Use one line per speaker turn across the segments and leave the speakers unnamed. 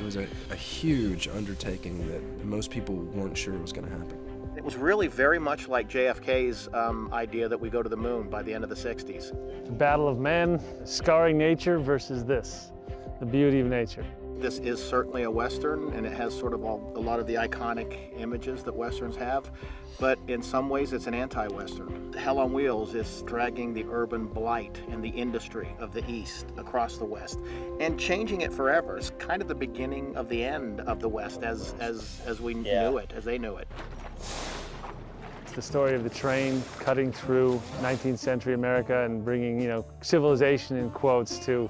It was a huge undertaking that most people weren't sure was going to happen.
It was really very much like JFK's idea that we go to the moon by the end of the 60s.
The battle of man, scarring nature versus this, the beauty of nature.
This is certainly a Western, and it has sort of a lot of the iconic images that Westerns have, but in some ways it's an anti-Western. Hell on Wheels is dragging the urban blight and the industry of the East across the West and changing it forever. It's kind of the beginning of the end of the West as we knew it, as they knew it.
It's the story of the train cutting through 19th century America and bringing, civilization in quotes to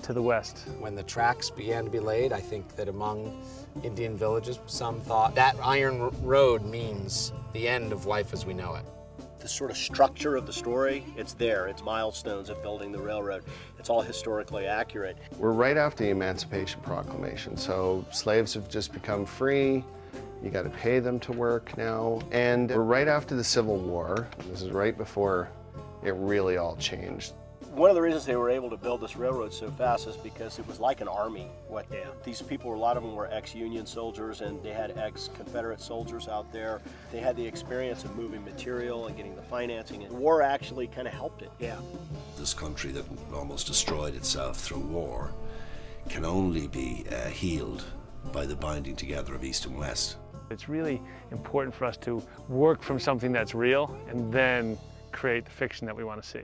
the West.
When the tracks began to be laid, I think that among Indian villages, some thought that iron road means the end of life as we know it.
The sort of structure of the story, it's there. It's milestones of building the railroad. It's all historically accurate.
We're right after the Emancipation Proclamation, so slaves have just become free. You got to pay them to work now. And we're right after the Civil War. This is right before it really all changed.
One of the reasons they were able to build this railroad so fast is because it was like an army. These people, a lot of them were ex-Union soldiers, and they had ex-Confederate soldiers out there. They had the experience of moving material and getting the financing, and the war actually kind of helped it.
This country that almost destroyed itself through war can only be healed by the binding together of East and West.
It's really important for us to work from something that's real and then create the fiction that we want to see.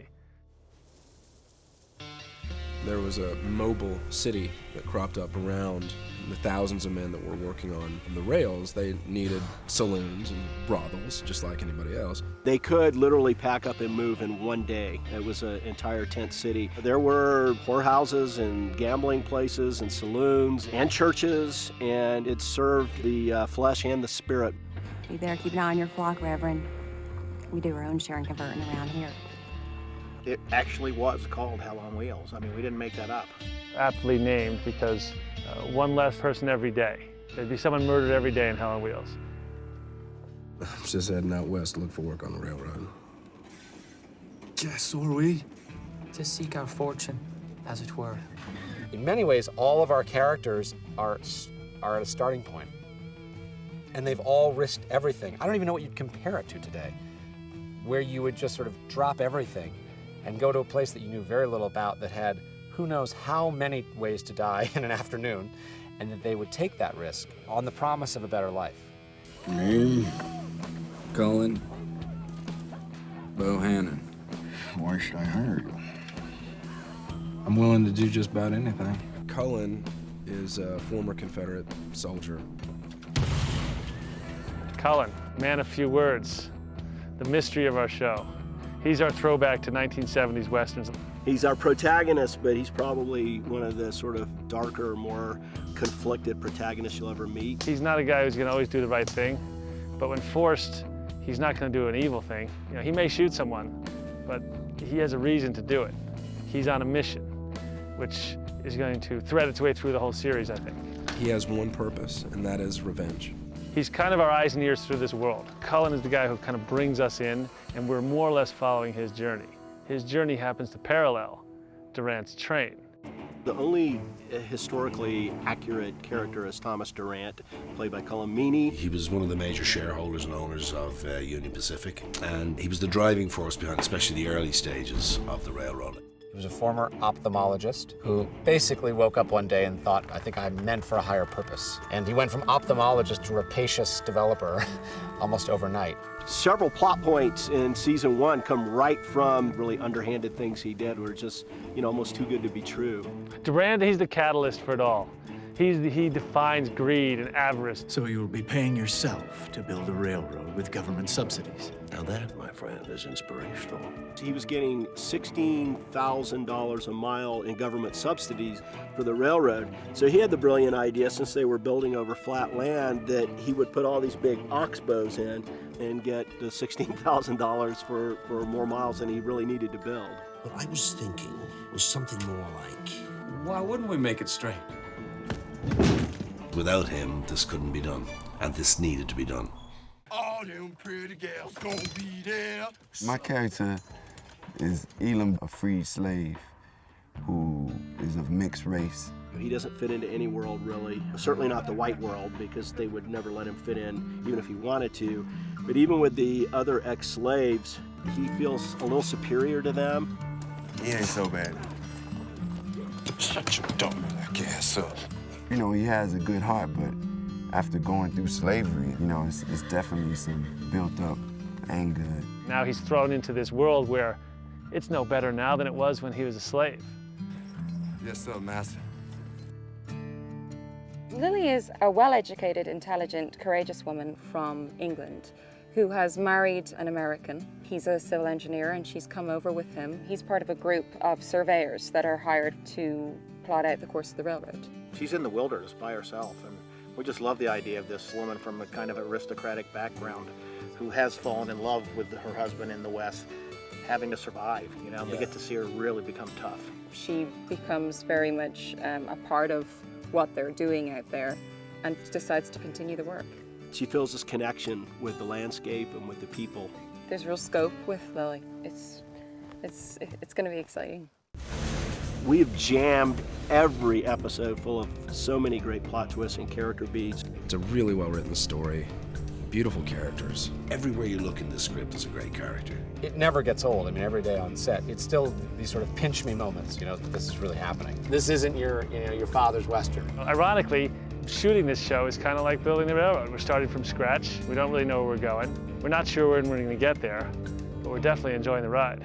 There was a mobile city that cropped up around the thousands of men that were working on the rails. They needed saloons and brothels, just like anybody else.
They could literally pack up and move in one day. It was an entire tent city. There were whorehouses and gambling places and saloons and churches, and it served the flesh and the spirit.
You better keep an eye on your flock, Reverend. We do our own sharing converting around here.
It actually was called Hell on Wheels. I mean, we didn't make that up.
Aptly named because one less person every day. There'd be someone murdered every day in Hell on Wheels.
I'm just heading out west to look for work on the railroad.
Yes, so are we.
To seek our fortune, as it were.
In many ways, all of our characters are at a starting point. And they've all risked everything. I don't even know what you'd compare it to today, where you would just sort of drop everything and go to a place that you knew very little about that had who knows how many ways to die in an afternoon, and that they would take that risk on the promise of a better life.
Me, Cullen Bohannon. Why should I hurt?
I'm willing to do just about anything.
Cullen is a former Confederate soldier.
Cullen, man of few words, the mystery of our show. He's our throwback to 1970s Westerns.
He's our protagonist, but he's probably one of the sort of darker, more conflicted protagonists you'll ever meet.
He's not a guy who's gonna always do the right thing, but when forced, he's not gonna do an evil thing. He may shoot someone, but he has a reason to do it. He's on a mission, which is going to thread its way through the whole series, I think.
He has one purpose, and that is revenge.
He's kind of our eyes and ears through this world. Cullen is the guy who kind of brings us in, and we're more or less following his journey. His journey happens to parallel Durant's train.
The only historically accurate character is Thomas Durant, played by Cullen Meany.
He was one of the major shareholders and owners of Union Pacific, and he was the driving force behind especially the early stages of the railroad.
He was a former ophthalmologist who basically woke up one day and thought, I think I'm meant for a higher purpose. And he went from ophthalmologist to rapacious developer almost overnight.
Several plot points in season 1 come right from really underhanded things he did, were just, almost too good to be true.
Durant, he's the catalyst for it all. He defines greed and avarice.
So you will be paying yourself to build a railroad with government subsidies.
Now that, my friend, is inspirational. He was getting $16,000 a mile in government subsidies for the railroad. So he had the brilliant idea, since they were building over flat land, that he would put all these big oxbows in and get the $16,000 for more miles than he really needed to build.
What I was thinking was something more like...
Why wouldn't we make it straight?
Without him, this couldn't be done, and this needed to be done.
All them pretty girls gonna be there.
My character is Elam, a freed slave who is of mixed race.
He doesn't fit into any world, really. Certainly not the white world, because they would never let him fit in, even if he wanted to. But even with the other ex-slaves, he feels a little superior to them.
He ain't so bad.
Shut your dumb ass up.
You know, he has a good heart, but after going through slavery, you know, it's definitely some built up anger.
Now he's thrown into this world where it's no better now than it was when he was a slave.
Yes, sir, master.
Lily is a well-educated, intelligent, courageous woman from England who has married an American. He's a civil engineer and she's come over with him. He's part of a group of surveyors that are hired to plot out the course of the railroad.
She's in the wilderness by herself, and we just love the idea of this woman from a kind of aristocratic background who has fallen in love with her husband in the West, having to survive, you know. We get to see her really become tough.
She becomes very much a part of what they're doing out there and decides to continue the work.
She feels this connection with the landscape and with the people.
There's real scope with Lily. It's going to be exciting.
We have jammed every episode full of so many great plot twists and character beats.
It's a really well-written story, beautiful characters.
Everywhere you look in this script is a great character.
It never gets old. I mean, every day on set, it's still these sort of pinch me moments, you know, that this is really happening. This isn't your father's Western.
Ironically, shooting this show is kind of like building the railroad. We're starting from scratch. We don't really know where we're going. We're not sure when we're going to get there, but we're definitely enjoying the ride.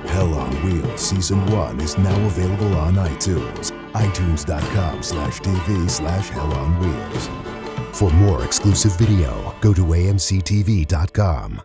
Hell on Wheels Season 1 is now available on iTunes. iTunes.com/TV/HellOnWheels. For more exclusive video, go to amctv.com.